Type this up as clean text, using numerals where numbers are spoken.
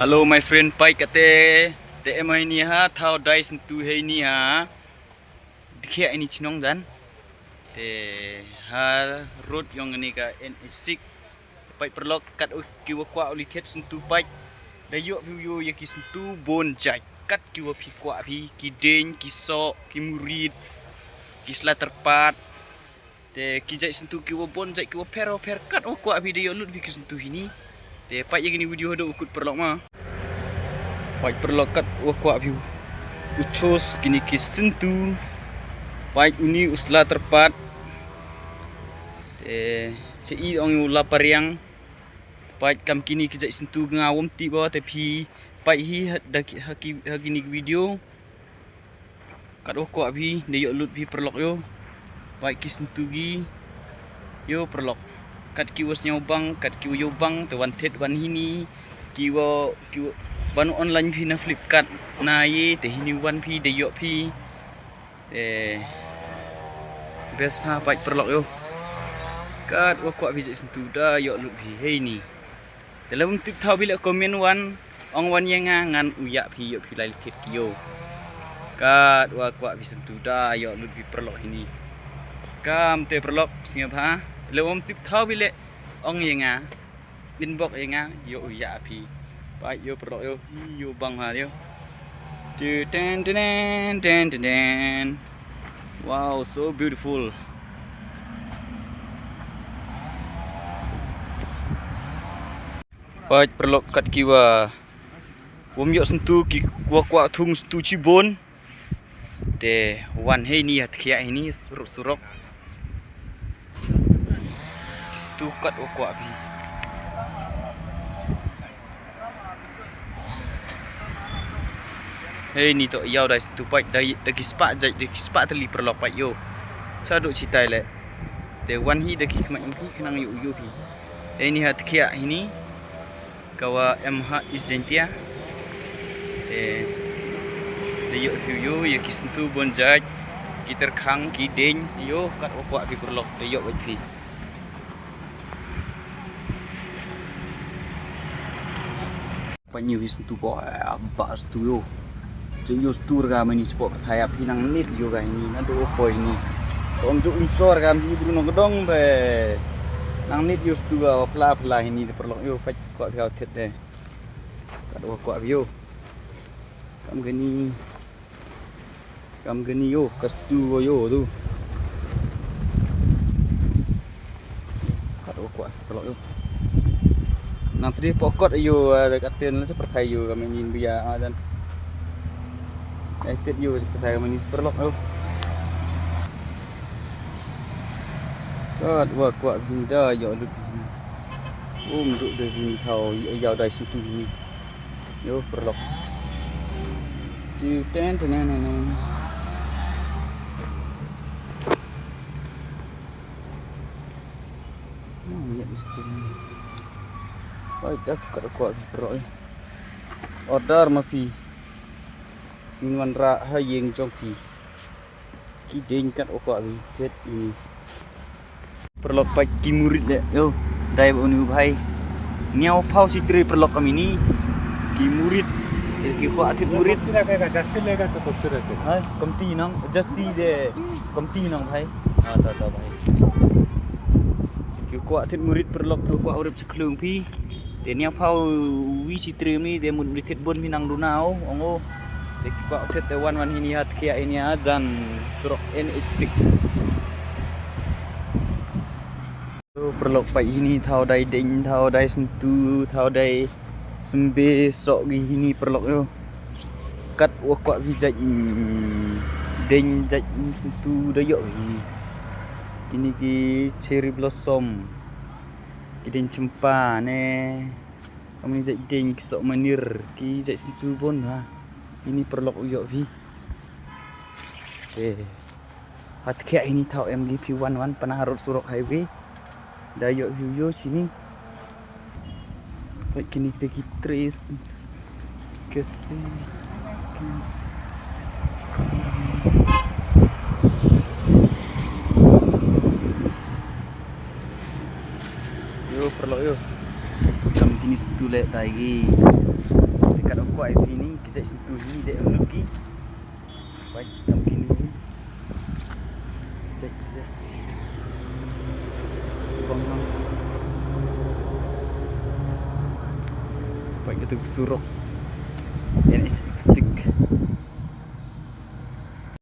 Hello my friend, pai kate te emai ni ha thao dai sentu hei ni ha dikhia ini chinong dan te ha road yang ni ka NH6 pai perlok kat kiwa kwa uli thet sentu pai dayo view ya ki sentu bon jai kat kiwa phi kwa phi ki deng ki so ki murid ki sla terpat te ki jai sentu kiwa bon jai kiwa per kat kwa phi dayo lut phi ki sentu hini te pai yang ni video do ukut perlok ma pai perlok kat kwa phi ucos kini ki sentu pai uni usla terpat te sei ong ula pariang pai kam kini ki jai sentu ngawom ti ba te phi pai hi haki ni video kat kwa phi de yo lut phi perlok yo pai ki sentu gi yo perlok kat ki was nyau bang kat ki yo bang te wan thet wan hini ki ban online phi na Flipkart na ye te hini wan phi de yo phi best pha pai perlok yo kat kwa phi jai sentu da yo lut phi hei ni dalam tik thau bila komen wan ong wan yang ngan uya phi yo phi lai thet ki yo kat kwa phi sentu da yo lut phi perlok hini kam te perlok singa pha lewom tik thau bila ong yang inbox yang yo uya phi pai yo perlok yo bang ha yo ten wow, so beautiful. Pai perlok kat kiwa wom yo sentu ki kwa thung sentu chibon te wan hei ni hat khia ini surok sentu kat kwa bi hei ni to yau dai sentu pai dai ki spa jai de ki spa tali perlok pai yo sa do citai le te wan hi de ki khmai hi khnang yu phi hei ni hat khia ini kawa MH Isdentia de yo yo ya ki sentu bonjaj ki terkhang ki deng yo kat okwa pi perlok de yo bai phi panyu sentu ko bas tu yo jeng yo stur ga mani sport thaya phi nang nit yo ga ini na do ko ini tom ju unsor ga mi bruno gedong be nang nit yo stu ga pla ini de perlok yo pai ko theo thet de ka do ko yo kam gani yo kastu yo tu ka do ko perlok yo nang tri pokot yo dekat ten seperti yo kami ingin biya dan tet yo seperti kami ni perlok yo God wa kwa vinda yo lut du de vi thau yau dai situ ni yo perlok ti ten ya mesti pai dak ka kwa perlok order ma phi min ra ha yeng trong phi ki deng kat kwa vi thet ini perlok pai ki murid le yo dai bonu bhai nyau phau chitri perlok kami ni ki murid ki ko athit murid रखेगा जस्ती लेगा तो कब तक रखेगा hai kamti nang jasti de kamti nang bhai ta bhai ki ko athit murid perlok ko urip chklung phi te nyau phau wi chitri mi de mun rithet bon mi nang lunao ongo de ki ko athit de wan hini hat kia ini jan surok NH6 perlok pai ini thau dai deng thau dai sentu thau dai sembe sok gini perlok yo kat wakwa bijak deng jaj sentu dayo ini kini ki cherry blossom deng cempa ne kami jaj deng sok manir ki jaj sentu bon ha ini perlok yo vi hat kya ini thau MGP 11 panah road surok highway dayo yo sini baik kini kita trace kasih yo perlok yo kami kini setulek lagi dekat aku IP ni kejap sentuh ni dek lagi. Baik kam kini. Cek se. Bangang. Baik itu suruk. NH Exik.